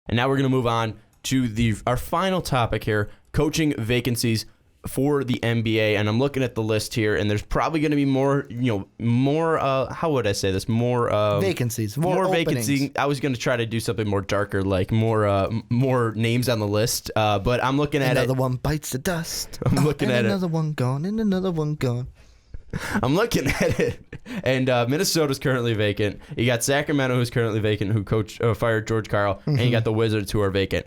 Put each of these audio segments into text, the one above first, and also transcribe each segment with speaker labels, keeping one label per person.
Speaker 1: And now we're going to move on to our final topic here, coaching vacancies for the NBA. And I'm looking at the list here, and there's probably going to be more, how would I say this? More
Speaker 2: vacancies, more
Speaker 1: vacancies. I was going to try to do something more darker, like more names on the list. But I'm looking at
Speaker 2: another one bites the dust.
Speaker 1: I'm looking at
Speaker 2: another one gone, and another one gone.
Speaker 1: I'm looking at it, and Minnesota's currently vacant. You got Sacramento, who's currently vacant, who fired George Karl, and you got the Wizards, who are vacant.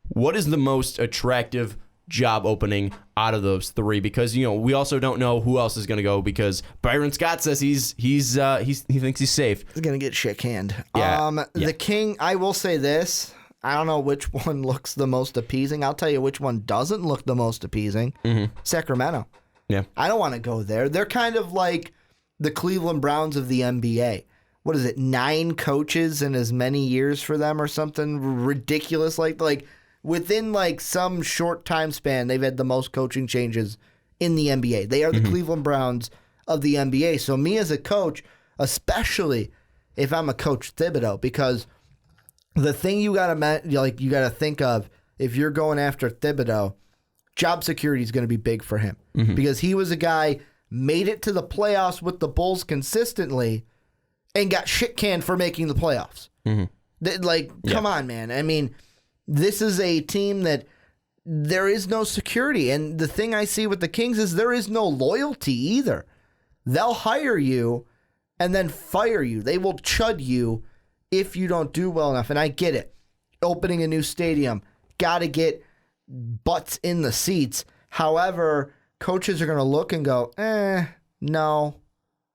Speaker 1: What is the most attractive job opening out of those three? Because we also don't know who else is going to go. Because Byron Scott says he thinks he's safe.
Speaker 2: He's going to get shit canned.
Speaker 1: Yeah.
Speaker 2: The King. I will say this. I don't know which one looks the most appeasing. I'll tell you which one doesn't look the most appeasing.
Speaker 1: Mm-hmm.
Speaker 2: Sacramento.
Speaker 1: Yeah.
Speaker 2: I don't want to go there. They're kind of like the Cleveland Browns of the NBA. What is it? 9 coaches in as many years for them or something ridiculous like within some short time span, they've had the most coaching changes in the NBA. They are the Cleveland Browns of the NBA. So me as a coach, especially if I'm a Coach Thibodeau, because the thing you gotta think of if you're going after Thibodeau, job security is going to be big for him because he was a guy made it to the playoffs with the Bulls consistently and got shit canned for making the playoffs. Come on, man. I mean, this is a team that there is no security. And the thing I see with the Kings is there is no loyalty either. They'll hire you and then fire you. They will chud you if you don't do well enough. And I get it. Opening a new stadium, got to get butts in the seats. However, coaches are going to look and go,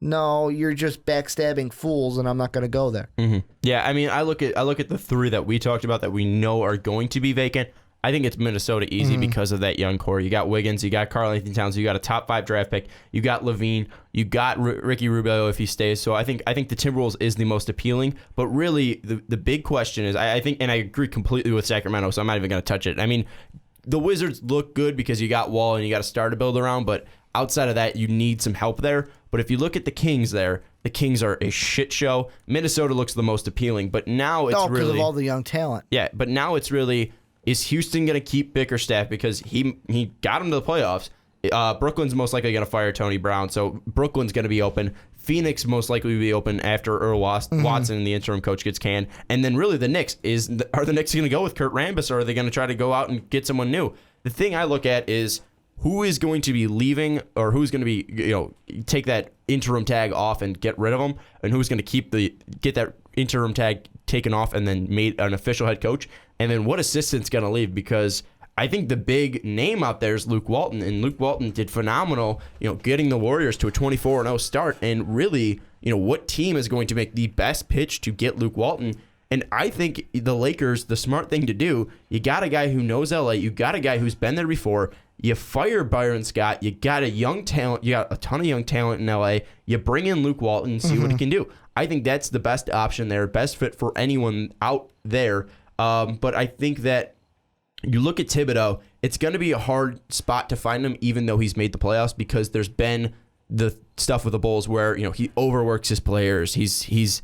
Speaker 2: no, you're just backstabbing fools, and I'm not going to go there.
Speaker 1: Mm-hmm. Yeah, I mean, I look at the 3 that we talked about that we know are going to be vacant. I think it's Minnesota easy because of that young core. You got Wiggins, you got Karl Anthony Towns, you got a top 5 draft pick, you got Levine, you got Ricky Rubio if he stays. So I think the Timberwolves is the most appealing. But really, the big question is, I think, and I agree completely with Sacramento, so I'm not even going to touch it. I mean, the Wizards look good because you got Wall and you got a star to build around, but outside of that, you need some help there. But if you look at the Kings there, the Kings are a shit show. Minnesota looks the most appealing, but now it's really...
Speaker 2: because of all the young talent.
Speaker 1: Yeah, but now it's really, is Houston going to keep Bickerstaff because he got him to the playoffs? Brooklyn's most likely going to fire Tony Brown, so Brooklyn's going to be open. Phoenix most likely will be open after Earl Watson, the interim coach, gets canned. And then really the Knicks, are the Knicks going to go with Kurt Rambis, or are they going to try to go out and get someone new? The thing I look at is who is going to be leaving, or who's going to be, take that interim tag off and get rid of them, and who's going to get that interim tag taken off and then made an official head coach, and then what assistant's going to leave, because I think the big name out there is Luke Walton, and Luke Walton did phenomenal, getting the Warriors to a 24-0 start, and really, what team is going to make the best pitch to get Luke Walton? And I think the Lakers, the smart thing to do, you got a guy who knows LA, you got a guy who's been there before, you fire Byron Scott, you got a young talent, you got a ton of young talent in LA, you bring in Luke Walton and see what he can do. I think that's the best option there, best fit for anyone out there. But I think that you look at Thibodeau, it's going to be a hard spot to find him, even though he's made the playoffs, because there's been the stuff with the Bulls where, he overworks his players. He's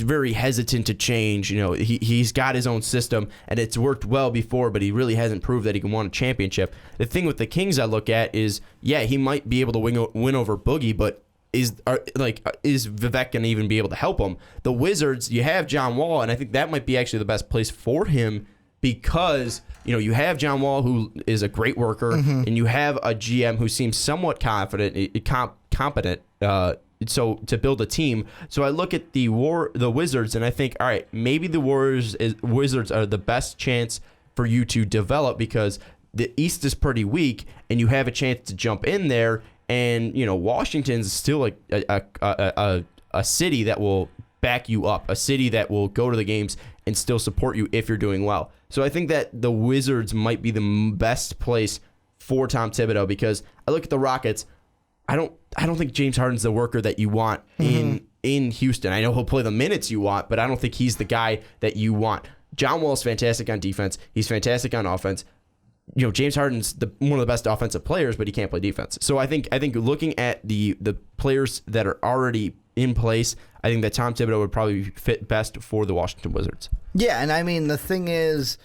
Speaker 1: very hesitant to change. He's got his own system, and it's worked well before, but he really hasn't proved that he can win a championship. The thing with the Kings I look at is, he might be able to win over Boogie, but is Vivek going to even be able to help him? The Wizards, you have John Wall, and I think that might be actually the best place for him, because you have John Wall, who is a great worker, and you have a GM who seems somewhat competent. So to build a team. So I look at the Wizards, and I think, all right, maybe the Wizards are the best chance for you to develop, because the East is pretty weak, and you have a chance to jump in there. And Washington's still like a city that will back you up, a city that will go to the games and still support you if you're doing well. So I think that the Wizards might be the best place for Tom Thibodeau, because I look at the Rockets. I don't think James Harden's the worker that you want in Houston. I know he'll play the minutes you want, but I don't think he's the guy that you want. John Wall's fantastic on defense. He's fantastic on offense. James Harden's one of the best offensive players, but he can't play defense. So I think looking at the players that are already in place, I think that Tom Thibodeau would probably fit best for the Washington Wizards.
Speaker 2: Yeah, and I mean, the thing is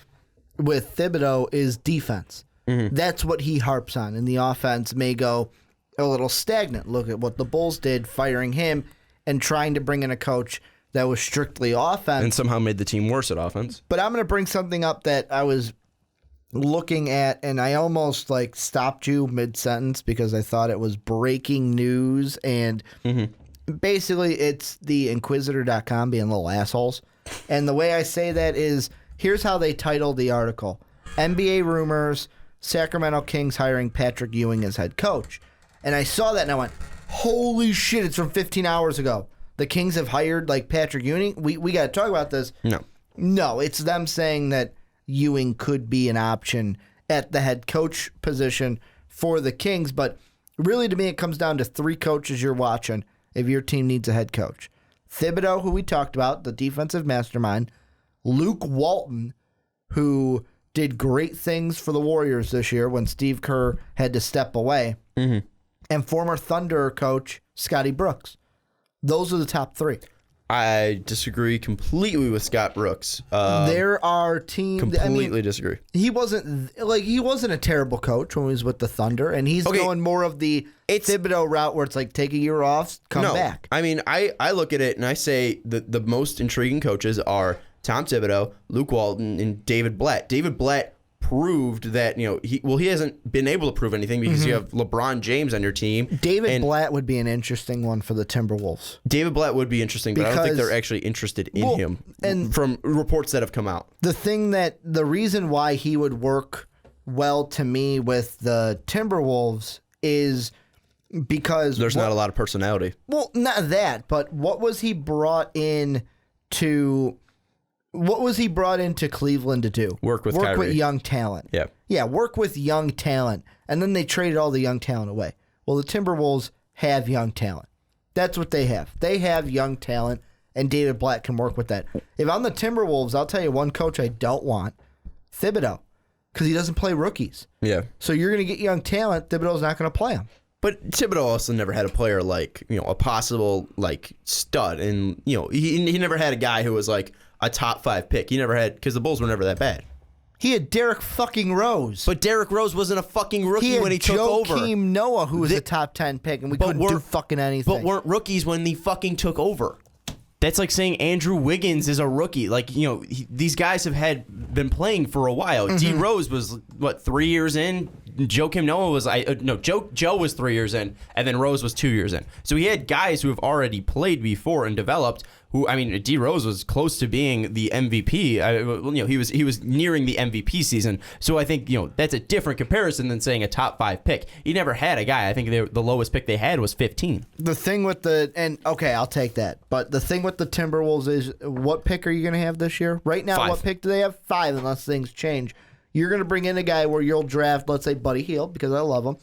Speaker 2: with Thibodeau is defense. That's what he harps on, and the offense may go a little stagnant. Look at what the Bulls did, firing him and trying to bring in a coach that was strictly offense.
Speaker 1: And somehow made the team worse at offense.
Speaker 2: But I'm going to bring something up that I was looking at, and I almost like stopped you mid-sentence because I thought it was breaking news, and basically it's the Inquisitor.com being little assholes. And the way I say that is, here's how they titled the article. NBA rumors, Sacramento Kings hiring Patrick Ewing as head coach. And I saw that and I went, holy shit, it's from 15 hours ago. The Kings have hired like Patrick Ewing. We got to talk about this. No, it's them saying that Ewing could be an option at the head coach position for the Kings. But really, to me, it comes down to three coaches you're watching if your team needs a head coach. Thibodeau, who we talked about, the defensive mastermind. Luke Walton, who did great things for the Warriors this year when Steve Kerr had to step away. And former Thunder coach Scotty Brooks. Those are the top three.
Speaker 1: I disagree completely with Scott Brooks.
Speaker 2: There are teams.
Speaker 1: Completely disagree.
Speaker 2: He wasn't a terrible coach when he was with the Thunder, and he's going more of the Thibodeau route where it's like take a year off, come back.
Speaker 1: I mean, I look at it and I say the most intriguing coaches are Tom Thibodeau, Luke Walton, and David Blatt. David Blatt proved that, he hasn't been able to prove anything because you have LeBron James on your team.
Speaker 2: David Blatt would be an interesting one for the Timberwolves.
Speaker 1: David Blatt would be interesting, but I don't think they're actually interested in him and from reports that have come out.
Speaker 2: The reason why he would work well to me with the Timberwolves is because
Speaker 1: there's not a lot of personality.
Speaker 2: Well, not that, but what was he brought in to Cleveland to do?
Speaker 1: Work with
Speaker 2: young talent. Yeah, work with young talent. And then they traded all the young talent away. Well, the Timberwolves have young talent. That's what they have. They have young talent, and David Blatt can work with that. If I'm the Timberwolves, I'll tell you one coach I don't want, Thibodeau, because he doesn't play rookies.
Speaker 1: Yeah.
Speaker 2: So you're going to get young talent. Thibodeau's not going to play him.
Speaker 1: But Thibodeau also never had a player like, a possible like stud. And, he never had a guy who was like a top 5 pick. He never had, because the Bulls were never that bad.
Speaker 2: He had Derek fucking Rose.
Speaker 1: But Derek Rose wasn't a fucking rookie when he took over.
Speaker 2: Joakim Noah, who was a top 10 pick, and we couldn't do fucking anything.
Speaker 1: But weren't rookies when he fucking took over. That's like saying Andrew Wiggins is a rookie. Like, these guys have been playing for a while. D Rose was, 3 years in? Joakim Noah was, Joe was 3 years in, and then Rose was 2 years in. So he had guys who have already played before and developed. D Rose was close to being the MVP. He was nearing the MVP season. So I think that's a different comparison than saying a top 5 pick. He never had a guy. I think the lowest pick they had was 15.
Speaker 2: The thing with I'll take that. But the thing with the Timberwolves is, what pick are you going to have this year? Right now,
Speaker 1: 5.
Speaker 2: What pick do they have? 5, unless things change. You're going to bring in a guy where you'll draft, let's say, Buddy Hield, because I love him.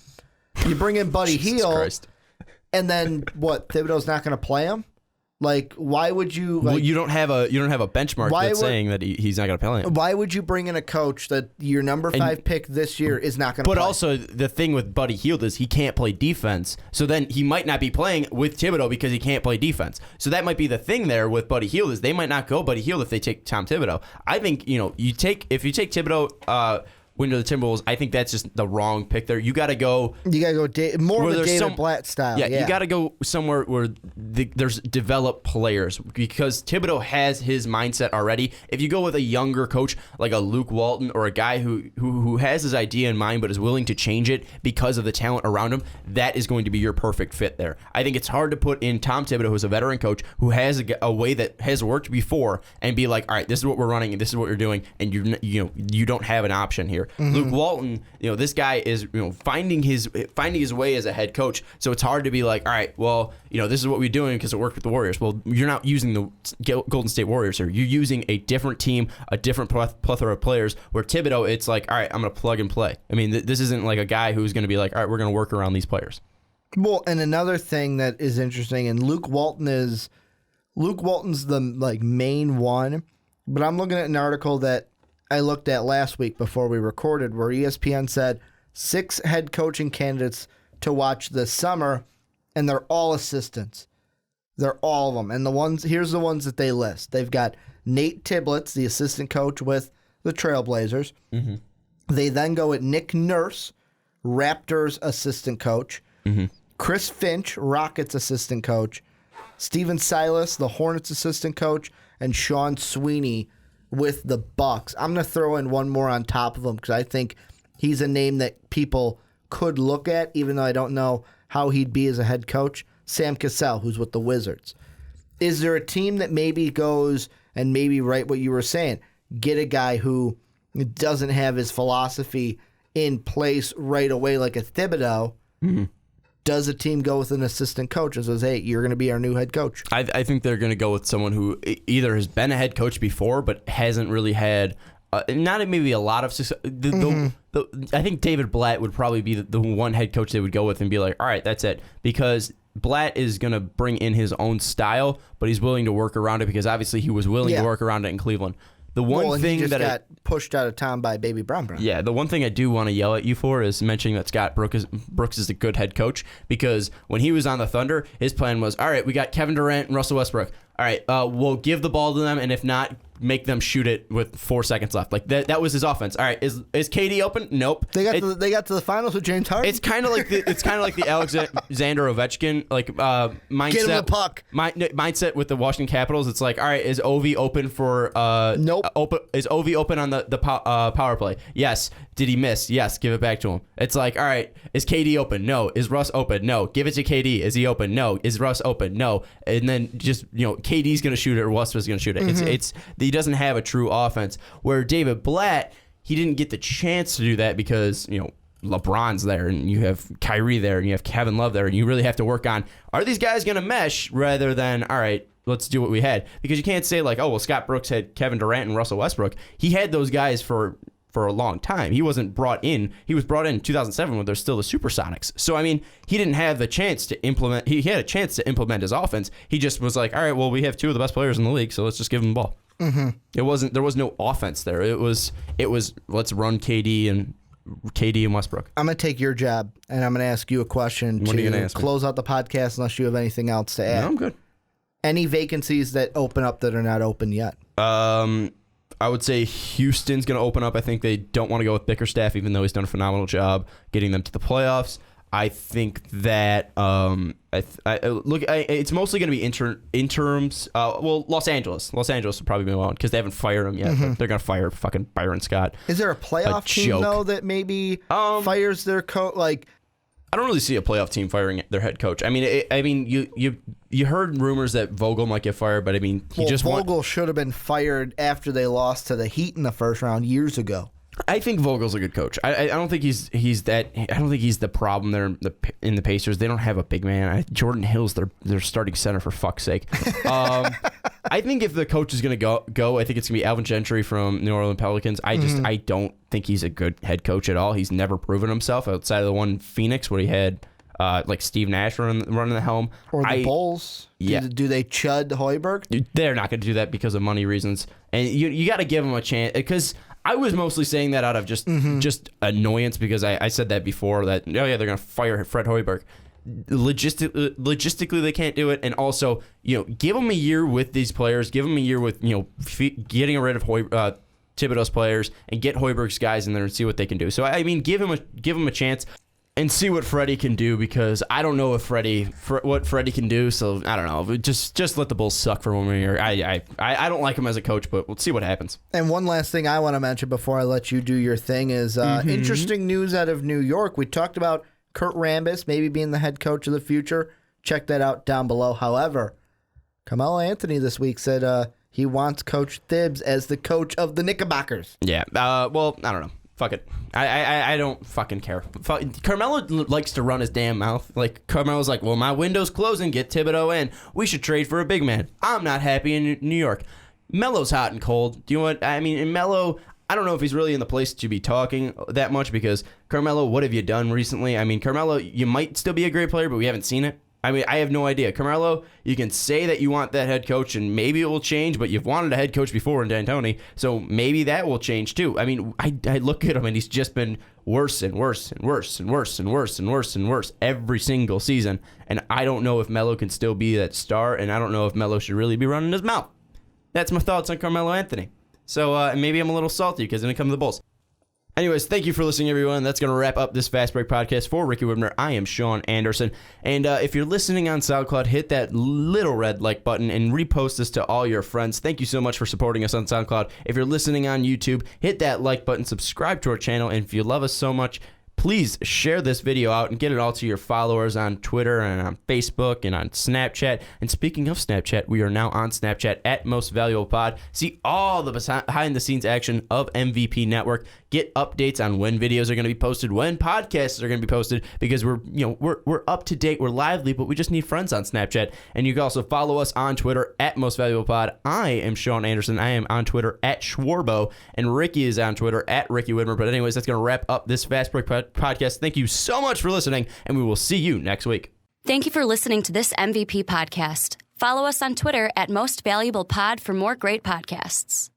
Speaker 2: You bring in Buddy Hield, and then what? Thibodeau's not going to play him? Like, why would you?
Speaker 1: Well, you don't have a benchmark that's saying that he's not going to play him.
Speaker 2: Why would you bring in a coach that your number 5 pick this year is not going to play?
Speaker 1: But also, the thing with Buddy Hield is he can't play defense. So then he might not be playing with Thibodeau because he can't play defense. So that might be the thing there with Buddy Hield is they might not go Buddy Hield if they take Tom Thibodeau. I think if you take Thibodeau. Window the Timberwolves, I think that's just the wrong pick there. You got to go
Speaker 2: more of the David Blatt style.
Speaker 1: Yeah, you got to go somewhere where there's developed players because Thibodeau has his mindset already. If you go with a younger coach like a Luke Walton or a guy who has his idea in mind but is willing to change it because of the talent around him, that is going to be your perfect fit there. I think it's hard to put in Tom Thibodeau, who's a veteran coach who has a way that has worked before, and be like, all right, this is what we're running and this is what you're doing, and you don't have an option here. Luke Walton, this guy is finding his way as a head coach. So it's hard to be like, all right, well, this is what we're doing because it worked with the Warriors. Well, you're not using the Golden State Warriors here. You're using a different team, a different plethora of players. Where Thibodeau, it's like, all right, I'm going to plug and play. I mean, this isn't like a guy who's going to be like, all right, we're going to work around these players.
Speaker 2: Well, and another thing that is interesting, and Luke Walton's the main one, but I'm looking at an article that I looked at last week before we recorded where ESPN said 6 head coaching candidates to watch this summer, and they're all assistants. They're all of them. And here's the ones that they list. They've got Nate Tiblitz, the assistant coach with the Trailblazers.
Speaker 1: Mm-hmm.
Speaker 2: They then go with Nick Nurse, Raptors assistant coach.
Speaker 1: Mm-hmm.
Speaker 2: Chris Finch, Rockets assistant coach. Steven Silas, the Hornets assistant coach. And Sean Sweeney with the Bucks. I'm going to throw in one more on top of him because I think he's a name that people could look at, even though I don't know how he'd be as a head coach. Sam Cassell, who's with the Wizards. Is there a team that maybe goes and maybe right what you were saying, get a guy who doesn't have his philosophy in place right away like a Thibodeau?
Speaker 1: Mm-hmm.
Speaker 2: Does a team go with an assistant coach and says, hey, you're going to be our new head coach?
Speaker 1: I think they're going to go with someone who either has been a head coach before but hasn't really had not maybe a lot of success. I think David Blatt would probably be the one head coach they would go with and be like, all right, that's it. Because Blatt is going to bring in his own style, but he's willing to work around it because obviously he was willing to work around it in Cleveland. The one thing
Speaker 2: he just
Speaker 1: that
Speaker 2: got pushed out of town by Baby Brown.
Speaker 1: Yeah, the one thing I do want to yell at you for is mentioning that Scott Brooks is a good head coach, because when he was on the Thunder, his plan was, all right, we got Kevin Durant and Russell Westbrook. All right, we'll give the ball to them, and if not, make them shoot it with 4 seconds left. Like that was his offense. All right, is KD open? Nope.
Speaker 2: They got to the finals with James Harden.
Speaker 1: It's kind of like the Alexander Ovechkin mindset.
Speaker 2: Get him the puck.
Speaker 1: Mindset with the Washington Capitals. It's like, all right, is Ovi open for
Speaker 2: nope.
Speaker 1: Is Ovi open on the power play? Yes. Did he miss? Yes. Give it back to him. It's like, all right, is KD open? No. Is Russ open? No. Give it to KD. Is he open? No. Is Russ open? No. And then just, KD's going to shoot it or Russ is going to shoot it. Mm-hmm. He doesn't have a true offense. Where David Blatt, he didn't get the chance to do that because, LeBron's there and you have Kyrie there and you have Kevin Love there, and you really have to work on, are these guys going to mesh, rather than, all right, let's do what we had. Because you can't say like, oh, well, Scott Brooks had Kevin Durant and Russell Westbrook. He had those guys for a long time. He wasn't brought in. He was brought in 2007 when they're still the Supersonics. So, I mean, he didn't have the chance to implement. He had a chance to implement his offense. He just was like, all right, well, we have two of the best players in the league, so let's just give them the ball. Mm-hmm. There was no offense there. It was let's run KD and Westbrook.
Speaker 2: I'm going to take your job, and I'm going to ask you a question to close out the podcast unless you have anything else to add.
Speaker 1: No, I'm good.
Speaker 2: Any vacancies that open up that are not open yet?
Speaker 1: I would say Houston's going to open up. I think they don't want to go with Bickerstaff, even though he's done a phenomenal job getting them to the playoffs. I think that it's mostly going to be interims. Los Angeles will probably be one because they haven't fired him yet. Mm-hmm. But they're going to fire fucking Byron Scott.
Speaker 2: Is there a playoff team though that maybe fires their coach? Like,
Speaker 1: I don't really see a playoff team firing their head coach. I mean, you heard rumors that Vogel might get fired, but I mean,
Speaker 2: Vogel should have been fired after they lost to the Heat in the first round years ago.
Speaker 1: I think Vogel's a good coach. I don't think he's that. I don't think he's the problem there in the Pacers. They don't have a big man. Jordan Hill's their starting center, for fuck's sake. I think if the coach is going to go, I think it's going to be Alvin Gentry from New Orleans Pelicans. I don't think he's a good head coach at all. He's never proven himself outside of the one Phoenix where he had like Steve Nash running the helm.
Speaker 2: Or the Bulls.
Speaker 1: Yeah.
Speaker 2: Do they chud Hoiberg?
Speaker 1: They're not going to do that because of money reasons. And you got to give them a chance, because I was mostly saying that out of just annoyance, because I said that before, that, they're going to fire Fred Hoiberg. Logistically, they can't do it. And also, give them a year with these players. Give them a year with, getting rid of Thibodeau's players and get Hoiberg's guys in there and see what they can do. So, I mean, give him a chance and see what Freddie can do, because I don't know if what Freddie can do. So I don't know. Just let the Bulls suck for 1 more year. I don't like him as a coach, but we'll see what happens.
Speaker 2: And one last thing I want to mention before I let you do your thing is interesting news out of New York. We talked about Kurt Rambis maybe being the head coach of the future. Check that out down below. However, Carmelo Anthony this week said he wants Coach Thibs as the coach of the Knickerbockers.
Speaker 1: Yeah. Well, I don't know. Fuck it. I don't fucking care. Carmelo likes to run his damn mouth. Like, Carmelo's like, well, my window's closing. Get Thibodeau in. We should trade for a big man. I'm not happy in New York. Melo's hot and cold. Do you know what? I mean, in Melo, I don't know if he's really in the place to be talking that much, because Carmelo, what have you done recently? I mean, Carmelo, you might still be a great player, but we haven't seen it. I mean, I have no idea. Carmelo, you can say that you want that head coach, and maybe it will change, but you've wanted a head coach before in D'Antoni, so maybe that will change too. I mean, I look at him, and he's just been worse and worse and worse and worse and worse and worse and worse every single season, and I don't know if Melo can still be that star, and I don't know if Melo should really be running his mouth. That's my thoughts on Carmelo Anthony. So maybe I'm a little salty because then it comes to the Bulls. Anyways, thank you for listening, everyone. That's going to wrap up this Fast Break podcast for Ricky Widmer. I am Sean Anderson. And if you're listening on SoundCloud, hit that little red like button and repost this to all your friends. Thank you so much for supporting us on SoundCloud. If you're listening on YouTube, hit that like button, subscribe to our channel, and if you love us so much, please share this video out and get it all to your followers on Twitter and on Facebook and on Snapchat. And speaking of Snapchat, we are now on Snapchat at Most Valuable Pod. See all the behind-the-scenes action of MVP Network. Get updates on when videos are going to be posted, when podcasts are going to be posted, because we're up to date, we're lively, but we just need friends on Snapchat. And you can also follow us on Twitter at Most Valuable Pod. I am Sean Anderson. I am on Twitter at Schwarbo, and Ricky is on Twitter at Ricky Widmer. But anyways, that's going to wrap up this Fast Break podcast. Thank you so much for listening, and we will see you next week.
Speaker 3: Thank you for listening to this MVP podcast. Follow us on Twitter at Most Valuable Pod for more great podcasts.